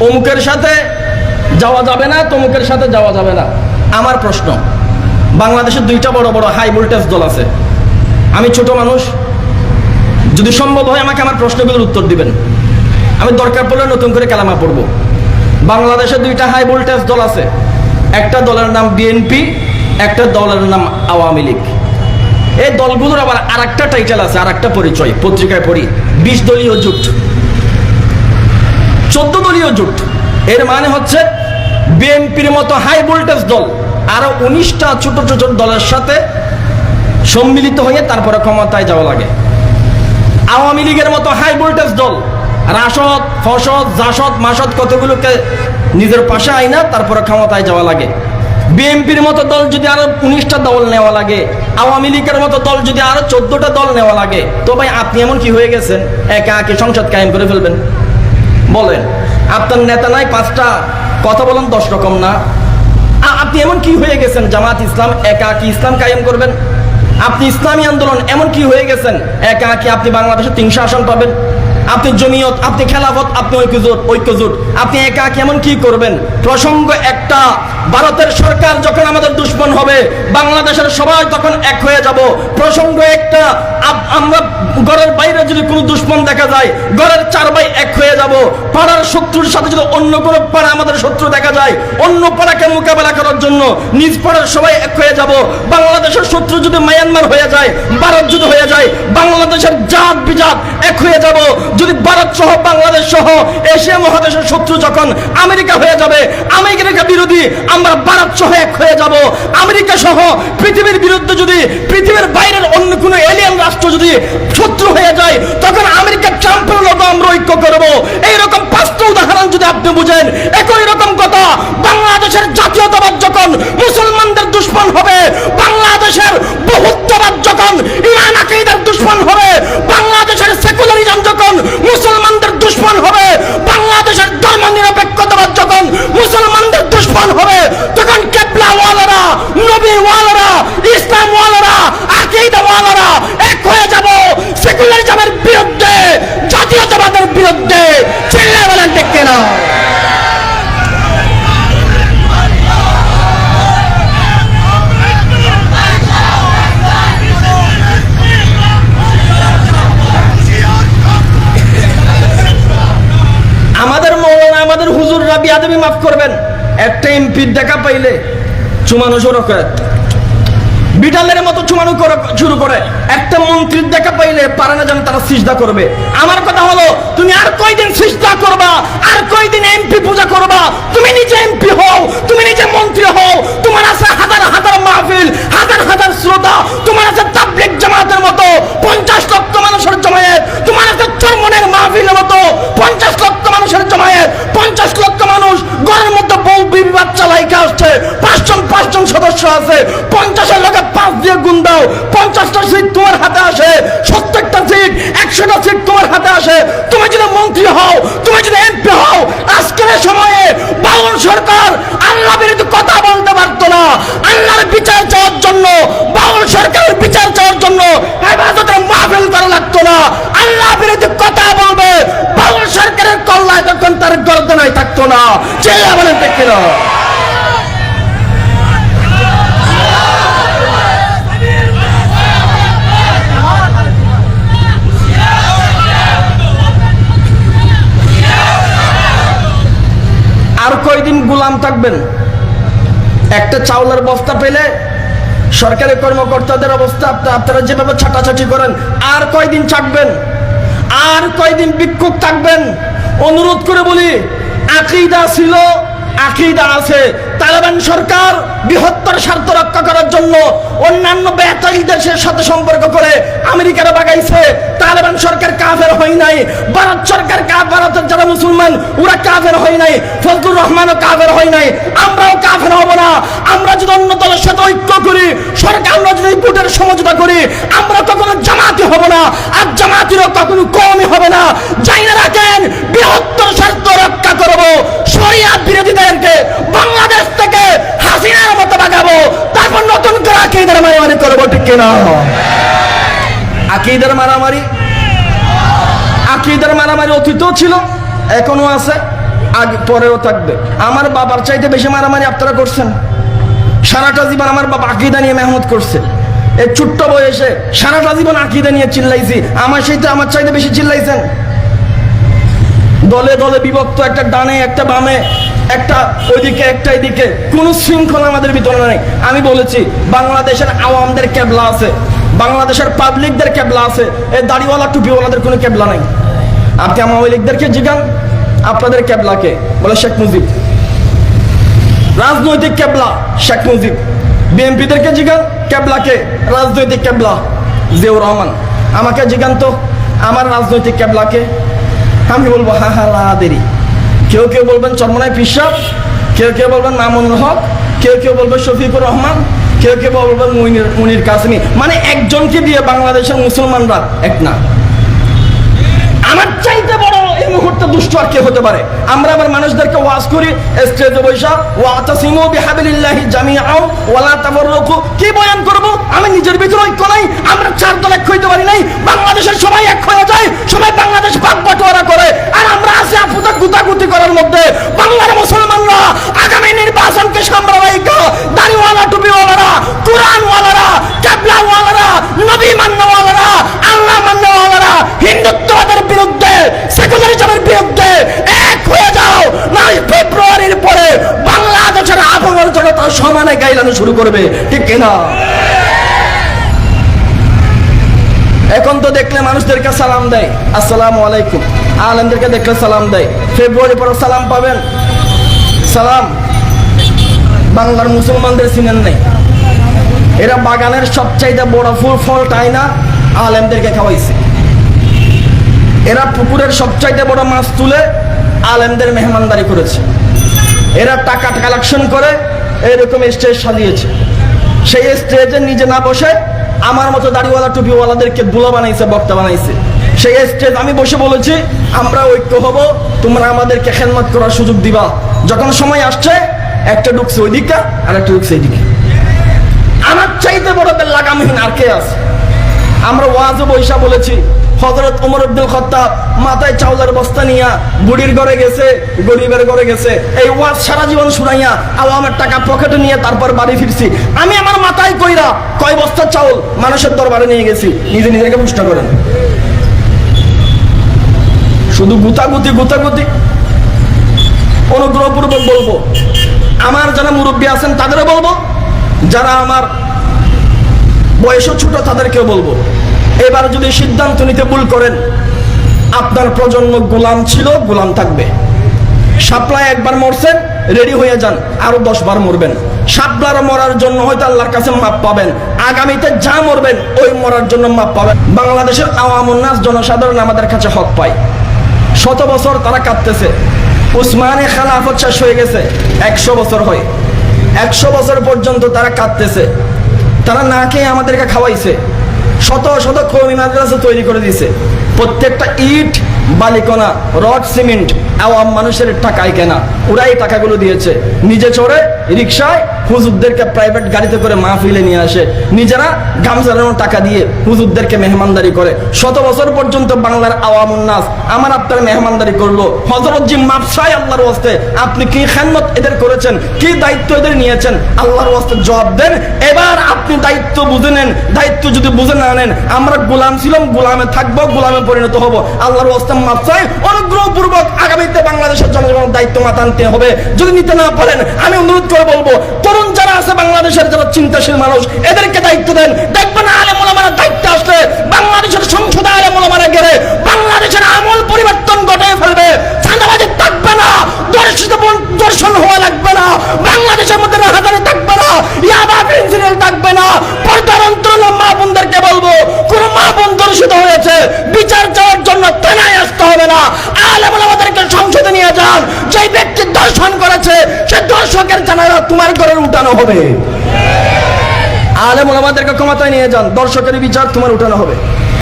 অমুকের সাথে যাওয়া যাবে না, তমুকের সাথে যাওয়া যাবে না। আমার প্রশ্ন, বাংলাদেশের দুইটা বড় বড় হাই ভোল্টেজ দল আছে। আমি ছোট মানুষ, যদি সম্ভব হয় আমাকে আমার প্রশ্নগুলোর উত্তর দিবেন। আমি দরকার পড়লে নতুন করে কালামা পড়ব। বাংলাদেশে দুইটা হাই ভোল্টেজ দল আছে, একটা দলের নাম বিএনপি, একটা দলের নাম আওয়ামী লীগ। এই দলগুলোর আবার আর একটা টাইটেল আছে, আর একটা পরিচয় পত্রিকায় পড়ি, 20 দলীয় জোট, 14 দলীয় জোট। এর মানে হচ্ছে বিএনপির মতো হাই ভোল্টেজ দল আরো 19টা ছোট ছোট দলের সাথে সম্মিলিত হয়ে তারপরে ক্ষমতায় যাওয়া লাগে। আওয়ামী লীগের মতো হাই ভোল্টেজ দল রাশদ, ফসদ, জাসদ, মাসদ কতগুলোকে নিজের পাশে আইনা তারপরে ক্ষমতায় যাওয়া লাগে। বিএনপির মতো দল যদি আরো 19টা দল নেওয়া লাগে, আওয়ামী লীগের মতো দল যদি আরো 14টা দল নেওয়া লাগে, তো ভাই আপনি এমন কি হয়ে গেছেন একা একা সংসদ কায়েম করে ফেলবেন? বলেন, আপনার নেতা নাই 5টা, কথা বলেন 10 রকম না। আপনি এমন কি হয়ে গেছেন জামাত ইসলাম একা কি ইসলাম কায়েম করবেন? আপনি ইসলামী আন্দোলন এমন কি হয়ে গেছেন একা কি আপনি বাংলাদেশে 300 আসন পাবেন? আপনি জমিয়ত, আপনি খেলাফত, আপনি ঐক্যজোট, আপনি একা কেমন কি করবেন? প্রসঙ্গ একটা, ভারতের সরকার যখন আমাদের দুশ্মন হবে, বাংলাদেশের সবাই তখন এক হয়ে যাব। প্রসঙ্গ একটা, আমরা ঘরের বাইরে যদি কোনো দুশ্মন দেখা যায়, ঘরের 4 ভাই এক হয়ে যাব। পাড়ার শত্রুর সাথে যদি অন্য কোনো পাড়া আমাদের শত্রু দেখা যায়, অন্য পাড়াকে মোকাবেলা করার জন্য নিজ পাড়ার সবাই এক হয়ে যাব। বাংলাদেশের শত্রু যদি মায়ানমার হয়ে যায়, ভারত যদি হয়ে যায়, বাংলাদেশের জাত বিজাত এক হয়ে যাব। যদি ভারত সহ বাংলাদেশ সহ এশিয়া মহাদেশের শত্রু যখন আমেরিকা হয়ে যাবে, আমেরিকা বিরোধী আমরা ভারত সহ এক হয়ে যাব। আমেরিকা সহ পৃথিবীর বিরুদ্ধে যদি পৃথিবীর বাইরের অন্য কোনো এলিয়ান রাষ্ট্র যদি শত্রু হয়ে যায়, তখন আমেরিকা ট্রাম্পের লোক আমরা ঐক্য করব। এইরকম 5টা উদাহরণ যদি আপনি বুঝেন, একই রকম কথা, বাংলাদেশের জাতীয়তাবাদ যখন মুসলমানদের দুশ্মন হবে, বাংলাদেশের বহুত্ববাদ যখন ইমান আকীদার দুশ্মন হবে, বাংলাদেশের সেকুলারিজম যখন মুসলমানদের দুশ্মন হবে, বাংলাদেশের ধর্মনিরপেক্ষতাবাদ যখন মুসলমানদের দুশ্মন হবে, তখন কেবলাওয়ালারা, নবীওয়ালারা, ইসলামওয়ালারা, আকীদাওয়ালারা এক হয়ে যাব সেকুলারিজমের বিরুদ্ধে, জাতীয়তাবাদের বিরুদ্ধে। চিল্লায় বলেন ঠিক কিনা? আমাদের মৌলানা, আমাদের হুজুররা বিয়াদবি মাফ করবেন, একটা এমপির দেখা পাইলে চুমানো শুরু করে, বিড়ালের মতো চুমানো শুরু করে। একটা মন্ত্রীর দেখা পাইলে পারে না যেন তারা সিজদা করবে। আমার কথা হলো, তুমি আর কয়দিন সিজদা করবা? আর কয়দিন এমপি পূজা করবা? তুমি নিজে এমপি হও, তুমি নিজে মন্ত্রী হও, তোমার আছে হাজার হাজার মাহফিল, হাজার হাজার শ্রোতা, তোমার আছে তাবলীগ জামাতের মতো 50 লক্ষ মানুষের জমায়েত, তোমার আছে চরমনের মাহফিলের মতো 50 লক্ষ মানুষের জমায়েত, 50 লক্ষ মানুষ ঘরের মধ্যে বউ বিবি বাচ্চা লাইকা আসছে, 5 জন সদস্য আছে, 50 লোকের 5 দিয়ে গুণ দাও, 50টা সিট তোমার হাতে আসে, 70টা সিট, 100টা সিট তোমার হাতে আসে। তুমি যদি মন্ত্রী হও, তুমি যদি এমপি হও, আজকের সময়ে বাউল সরকার আল্লাহ বিরোধী কথা বলতে পারতো না। আল্লাহর বিচার চাওয়ার জন্য, বাউল সরকারের বিচার চাওয়ার জন্য ইবাদতের মাহফিল করা লাগতো না। আল্লাহ বিরোধী কথা বলবে, বাউল সরকারের কল্যাণ তখন তার গর্দনায় থাকতো না। চিল্লা বলেন ঠিক কিনা? আর কয়দিন গোলাম থাকবেন? একটা চাউলের বস্তা পেলে সরকারি কর্মকর্তাদের অবস্থা আপনারা যেভাবে ছাটাছাটি করেন, আর কয়দিন থাকবেন? আর কয়দিন ভিক্ষুক থাকবেন? অনুরোধ করে বলি, আকীদা ছিল, আকীদা আছে। তালেবান সরকার বৃহত্তর স্বার্থ রক্ষা করার জন্য অন্যান্য বেতাল দেশের সাথে সম্পর্ক করে আমেরিকারা বাগাইছে। তালেবান সরকার কাফের হয় নাই, ভারত সরকার ভারতের যারা মুসলমান ওরা কাফের হয় নাই, ফজলুর রহমানও কাফের হয় নাই, আমরাও কাফের হব না। আমরা যদি অন্য দলের সাথে ঐক্য করি, সরকার আমরা যদি ভোটের সমঝোতা করি, আমরা কখনো জামাতি হব না, আর জামাতিরও কখনো কমই হবে না। যাই না রাখেন, বৃহত্তর স্বার্থ রক্ষা করব, শরিয়াত বিরোধীদেরকে বাংলাদেশ থেকে হাসিনার মতো বাগাবো, তারপর নতুন করে আকীদার মারামারি করবো, ঠিক কিনা? আকীদার মারামারি অতীতও ছিল, এখনো আছে, আগে পরেও থাকবে। আমার বাবার চাইতে বেশি মারামারি আপনারা করছেন। সারাটা জীবন আমার বাবা আকীদা নিয়ে মেহনত করছে। এই ছোট্ট বয়সে সারাটা জীবন আকীদা নিয়ে চিল্লাইছি, আমার চাইতে বেশি চিল্লাইছেন। দলে দলে বিভক্ত, একটা ডানে একটা বামে, একটা ওইদিকে একটা এদিকে, কোনো শৃঙ্খলা আমাদের ভিতরে নেই। আমি বলেছি বাংলাদেশের আওয়ামদের কেবলা আছে, বাংলাদেশের পাবলিকদের কেবলা আছে, এই দাড়িওয়ালা টুপিওয়ালাদের কোনো কেবলা নাই। আপনি আওয়ামী লীগদেরকে জিজ্ঞান আপনাদের কেবলাকে, বলে শেখ মুজিব। রাজনৈতিক কেবলা শেখ মুজিব। বিএনপিদেরকে জিজ্ঞান কেবলাকে, রাজনৈতিক কেবলা জিয়াউর রহমান। আমাকে জিজ্ঞান তো আমার রাজনৈতিক কেবলাকে, আমি বলবো হা হা লা দেরি। কেউ কেউ বলবেন চরমনাই পিসাব, কেউ কেউ বলবেন মামুনুল হক, কেউ কেউ বলবেন শফিকুর রহমান, কেউ কেউ বলবেন মুনির কাসেমি। মানে একজনকে দিয়ে বাংলাদেশের মুসলমানরা এক না। আমার চাইতে বড় এই মুহূর্তে দুষ্ট আর কে হতে পারে? আমরা আবার মানুষদেরকে ওয়াজ করি স্টেজে বৈশা, ওয়াতাসিমু বিহাবিলিল্লাহি জামিআন ওয়ালা তাফাররাকু। কি বয়ান করব? আমি নিজের ভিতরে ঐক্য নাই, আমরা চার দল এক হইতে পারি নাই। বাংলাদেশের সবাই এক হয়ে যায়, সবাই বাংলাদেশ ভাগ বাটোয়ারা করে, আর আমরা আছি আপুতা গুতাগুতি করার মধ্যে। বাংলার মুসলমানরা আগামী নির্বাচনকে সামরাইকা দাড়িওয়ালা টুপিওয়ালারা, কোরআনওয়ালারা, কেবলাওয়ালারা, নবী মান্যওয়ালারা, আল্লাহ মান্যওয়ালারা, হিন্দুত্ববাদের বিরুদ্ধে, সেকুলারিজমের বিরুদ্ধে এক হয়ে যাও, না ফেব্রুয়ারির পরে বাংলাদেশের আবহাওয়ার জনতা সমানে গাইলানো শুরু করবে, ঠিক কিনা? এখন তো দেখলে মানুষদেরকে সালাম দেয়, আসসালামু আলাইকুম। আলেমদেরকে দেখলে সালাম দেয়। ফেব্রুয়ারি পরে সালাম পাবেন, সালাম। বাংলার মুসলমানদের চিনেন নাই। এরা বাগানের সবচাইতে বড় ফুল ফল টাইনা আলেমদেরকে খাওয়াইছে। এরা পুকুরের সবচাইতে বড় মাছ তুলে আলেমদের মেহমানদারি করেছে। এরা টাকা কালেকশন করে এরকম স্টেজ সাজিয়েছে। সেই স্টেজে নিজে না বসে আমার মতো দাড়িওয়ালা টুপিওয়ালাদেরকে বুলা বানাইছে, বক্তা বানাইছে। সেই স্টেজ আমি বসে বলেছি আমরা ঐক্য হব, তোমরা আমাদেরকে খেদমত করার সুযোগ দিবা। যখন সময় আসছে একটা ঢুকছে ওইদিকে আর একটা ঢুকছে এইদিকে। আমার চাইতে বড় লাগামহীন আর কে আছে? আমরা ওয়াজে বৈশা বলেছি হযরত ওমর ইবনে খাত্তাব মাথায় চাউলের বস্তা নিয়া বুড়ির ঘরে গেছে, গরিবের ঘরে গেছে। এই ওয়াজ সারা জীবন শুনাইয়া আওয়ামের টাকা পকেটে নিয়ে তারপর বাড়ি ফিরছি। আমি আমার মাথায় কইরা কয় বস্তা চাউল মানুষের দরবারে নিয়ে গেছি, নিজে নিজেকে প্রশ্ন করেন। শুধু গুতাগুতি গুতাগুতি। অনুগ্রহপূর্বক বলবো, আমার যারা মুরব্বী আছেন তাদেরও বলবো, যারা আমার বয়সও ছোট তাদেরকেও বলবো, এবার যদি সিদ্ধান্ত নিতে ভুল করেন, আপনার প্রজন্ম গোলাম ছিল, গোলাম থাকবে। শাপলায় একবার মরছেন, রেডি হয়ে যান আরো 10 বার মরবেন। শাপলার মরার জন্য হয়তো আল্লাহর কাছে মাপ পাবেন, আগামীতে যা মরবেন ওই মরার জন্য মাপ পাবেন। বাংলাদেশের আওয়ামুন নাস জনসাধারণ আমাদের কাছে হক পায়। 100 বছর তারা কাঁদতেছে। উসমানী খেলাফত শেষ হয়ে গেছে, 100 বছর হয়। 100 বছর পর্যন্ত তারা কাঁদতেছে। তারা না খেয়ে আমাদেরকে খাওয়াইছে। শত শত কওমি মাদ্রাসা তৈরি করে দিয়েছে। প্রত্যেকটা ইট, বালিকণা, রড, সিমেন্ট আওয়াম মানুষের টাকায় কেনা। ওরাই টাকাগুলো দিয়েছে। নিজে চড়ে রিক্সায় হুজুরদেরকে প্রাইভেট গাড়িতে করে মাহফিলে নিয়ে আসে। নিজেরা গামছানোর টাকা দিয়ে হুজুরদেরকে মেহমানদারি করে। 100 বছর পর্যন্ত বাংলার আওয়ামুন নাস আমার আপনার মেহমানদারি করলো। হযরত জি মাপ চাই আল্লাহর ওয়াস্তে, আপনি কি খেদমত এদের করেছেন, কি দায়িত্ব এদের নিয়েছেন, আল্লাহর ওয়াস্তে জবাব দেন। এবার আপনি দায়িত্ব বুঝে নেন। দায়িত্ব যদি বুঝে না নেন, আমরা গোলাম ছিলাম, গোলামে থাকবো, গোলামে পরিণত হব। আল্লাহর ওয়াস্তে মাপ চাই। অনুগ্রহপূর্বক আগামীতে বাংলাদেশের জনগণের দায়িত্ব মাথা আনতে হবে। যদি নিতে না পারেন, আমি অনুরোধ করে বলবো, তরুণ যারা আছে বাংলাদেশের, যারা চিন্তাশীল মানুষ, এদেরকে দায়িত্ব দেন। দেখবেন আলেম ওলামারা দায়িত্ব আসলে বাংলাদেশের সংসদে আলেম ওলামারা গেলে বাংলাদেশের আমল পরিবর্তন ঘটিয়ে ফেলবে। চাঁদাবাজি থাকবে না, দর্শন হওয়া লাগবে না, বাংলাদেশের মধ্যে রাহাজানি থাকবে না, ইয়াবা প্রিন্সিপাল থাকবে না। পর্দার অন্তরাল মা বোনদেরকে বলবো, কোন মা বোন দর্শিত হয়েছে বিচার চাওয়ার জন্য থানায় আসতে হবে না, আলেম ওলামাদেরকে সংসদে নিয়ে যান। যে ব্যক্তি দর্শন করেছে সে দর্শকের জানালা তোমার ঘরে উঠানো হবে। আলেম ওলামাদেরকে ক্ষমতায় নিয়ে যান, দর্শকের বিচার তোমার উঠানো হবে।